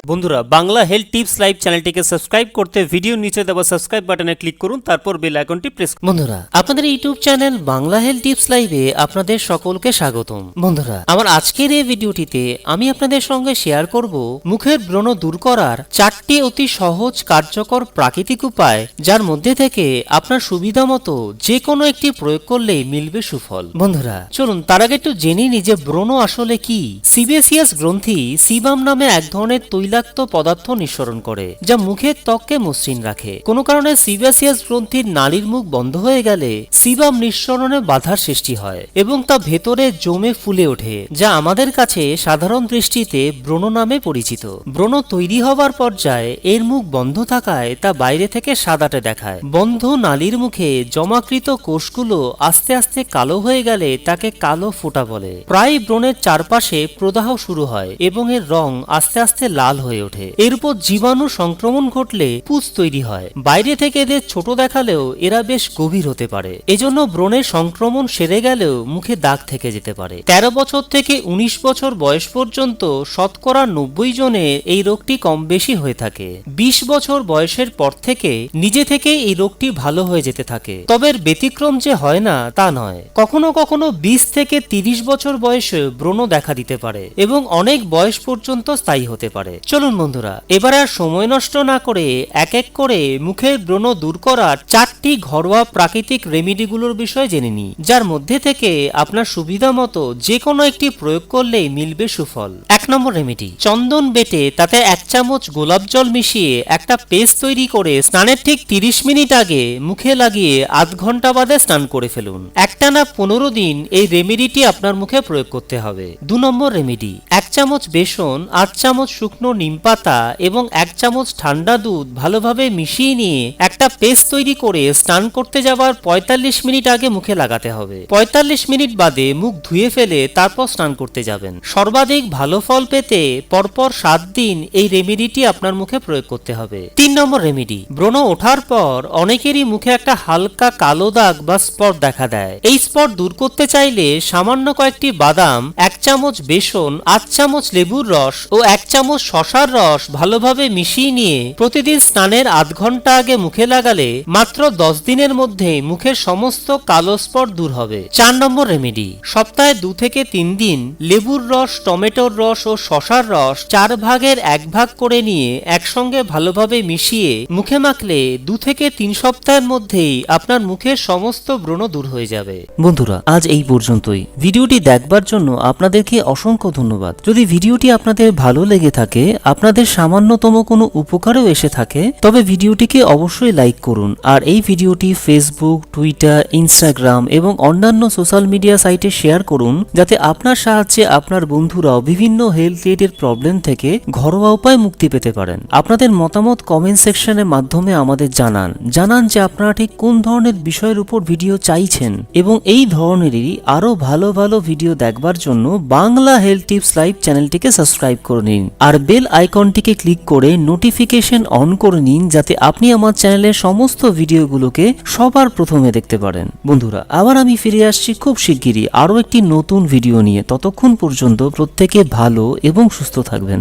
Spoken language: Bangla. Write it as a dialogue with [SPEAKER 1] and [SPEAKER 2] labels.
[SPEAKER 1] বন্ধুরা, বাংলা হেলথ টিপস লাইভ চ্যানেলটিকে সাবস্ক্রাইব করতে ভিডিও নিচে দেওয়া সাবস্ক্রাইব বাটনে ক্লিক করুন, তারপর বেল আইকনটি প্রেস করুন। বন্ধুরা, আপনাদের YouTube channel Bangla health tips লাইভে আপনাদের সকলকে স্বাগতম। বন্ধুরা, আমার আজকের এই ভিডিওটিতে আমি আপনাদের সঙ্গে শেয়ার করব মুখের ব্রণ দূর করার 4টি অতি সহজ কার্যকর প্রাকৃতিক উপায়, যার মধ্যে থেকে আপনার সুবিধা মতো যে কোনো একটি প্রয়োগ করলেই মিলবে সুফল। বন্ধুরা, চলুন তার আগে একটু জেনে নিই যে ব্রণ আসলে কি। সিবেসিয়াস গ্রন্থি সিবাম নামে এক ধরনের তৈলাক্ত পদার্থ নিঃসরণ করে, যা মুখের ত্বককে মসৃণ রাখে। কোনো কারণে সিবেসিয়াস গ্রন্থির নালীর মুখ বন্ধ হয়ে গেলে সিবাম নিঃসরণে বাধার সৃষ্টি হয় এবং তা ভেতরে জমে ফুলে ওঠে, যা আমাদের কাছে সাধারণ দৃষ্টিতে ব্রণ নামে পরিচিত। ব্রণ তৈরি হবার পর্যায়ে এর মুখ বন্ধ থাকায় তা বাইরে থেকে সাদাটে দেখায়। বন্ধ নালীর মুখে জমাকৃত কোষগুলো আস্তে আস্তে কালো হয়ে গেলে তাকে কালো ফোঁটা বলে। প্রায় ব্রণের চারপাশে প্রদাহ শুরু হয় এবং এর রং আস্তে আস্তে লাল হয়ে ওঠে। এর উপর জীবাণু সংক্রমণ ঘটলে পুঁজ তৈরি হয়। বাইরে থেকে এদের ছোট দেখালেও এরা বেশ গভীর হতে পারে। এজন্য ব্রণের সংক্রমণ সেরে গেলেও মুখে দাগ থেকে যেতে পারে। 13 বছর থেকে 19 বছর বয়স পর্যন্ত শতকরা 90 জনের এই রোগটি কম বেশি হয়ে থাকে। 20 বছর বয়সের পর থেকে নিজে থেকে এই রোগটি ভালো হয়ে যেতে থাকে। তবে এর ব্যতিক্রম যে হয় না তা নয়। কখনো কখনো 20 থেকে 30 বছর বয়সে ব্রণ দেখা দিতে পারে এবং অনেক বয়স পর্যন্ত স্থায়ী হতে পারে। চলুন বন্ধুরা, এবার আর সময় নষ্ট না করে এক এক করে মুখের ব্রণ দূর করার 4টি ঘরোয়া প্রাকৃতিক রেমিডিগুলোর বিষয়ে জেনে নিই, যার মধ্যে থেকে আপনার সুবিধা মতো যে কোনো একটি প্রয়োগ করলেই মিলবে সুফল। 1 নম্বর রেমিডি, চন্দন বেটে তাতে 1 চামচ গোলাপ জল মিশিয়ে একটা পেস্ট তৈরি করে স্নানের ঠিক 30 মিনিট আগে মুখে লাগিয়ে আধ ঘন্টা বাদে স্নান করে ফেলুন। একটানা 15 দিন এই রেমিডিটি আপনার মুখে প্রয়োগ করতে হবে। 2 নম্বর রেমিডি, 1 চামচ বেসন, 8 চামচ শুকনো নিমপাতা এবং 1 চামচ ঠান্ডা দুধ ভালোভাবে মিশিয়ে নিয়ে একটা পেস্ট তৈরি করে স্নান করতে যাওয়ার 45 মিনিট আগে মুখে লাগাতে হবে। 45 মিনিট বাদে মুখ ধুয়ে ফেলে তারপর স্নান করতে যাবেন। সর্বাধিক ভালো ফল পেতে পরপর 7 দিন এই রেমিডিটি আপনার মুখে প্রয়োগ করতে হবে। 3 নম্বর রেমিডি, ব্রণ ওঠার পর অনেকেরই মুখে একটা হালকা কালো দাগ বা স্পট দেখা দেয়। এই স্পট দূর করতে চাইলে সামান্য কয়েকটি বাদাম, 1 চামচ বেসন, 8 চামচ লেবুর রস ও 1 চামচ শসার রস ভালোভাবে মিশিয়ে নিয়ে প্রতিদিন স্নানের আধ ঘন্টা আগে মুখে লাগালে মাত্র 10 দিনের মধ্যে মুখের সমস্ত কালো স্পট দূর হবে। 4 নম্বর রেমেডি, সপ্তাহে 2 থেকে 3 দিন লেবুর রস, টমেটোর রস ও শসার রস 4 ভাগের 1 ভাগ করে নিয়ে একসঙ্গে ভালোভাবে মিশিয়ে মুখে মাখলে 2 থেকে 3 সপ্তাহের মধ্যেই আপনার মুখের সমস্ত ব্রণ দূর হয়ে যাবে। বন্ধুরা, আজ এই পর্যন্তই। ভিডিওটি দেখবার জন্য আপনাদেরকে অসংখ্য ধন্যবাদ। যদি ভিডিওটি আপনাদের ভালো লেগে থাকে, আপনাদের সামান্যতম কোনো উপকারেও এসে থাকে, তবে ভিডিওটিকে অবশ্যই লাইক করুন আর এই ভিডিওটি ফেসবুক, টুইটার, ইনস্টাগ্রাম এবং অন্যান্য সোশ্যাল মিডিয়া সাইটে শেয়ার করুন, যাতে আপনার সাহায্যে আপনার বন্ধুরাও বিভিন্ন হেলথ রিলেটেড প্রবলেম থেকে ঘরোয়া উপায় মুক্তি পেতে পারেন। আপনাদের মতামত কমেন্ট সেকশনের মাধ্যমে আমাদের জানান যে আপনারা ঠিক কোন ধরনের বিষয়ের উপর ভিডিও চাইছেন, এবং এই ধরনেরই আরো ভালো ভালো ভিডিও দেখবার জন্য বাংলা হেলথ টিপস লাইভ চ্যানেলটিকে সাবস্ক্রাইব করে নিন আর বেল আইকনটিকে ক্লিক করে নোটিফিকেশন অন করে নিন, যাতে আপনি আমার চ্যানেলের সমস্ত ভিডিওগুলোকে সবার প্রথমে দেখতে পারেন। বন্ধুরা, আবার আমি ফিরে আসছি খুব শিগগিরই আরো একটি নতুন ভিডিও নিয়ে। ততক্ষণ পর্যন্ত প্রত্যেকে ভালো এবং সুস্থ থাকবেন।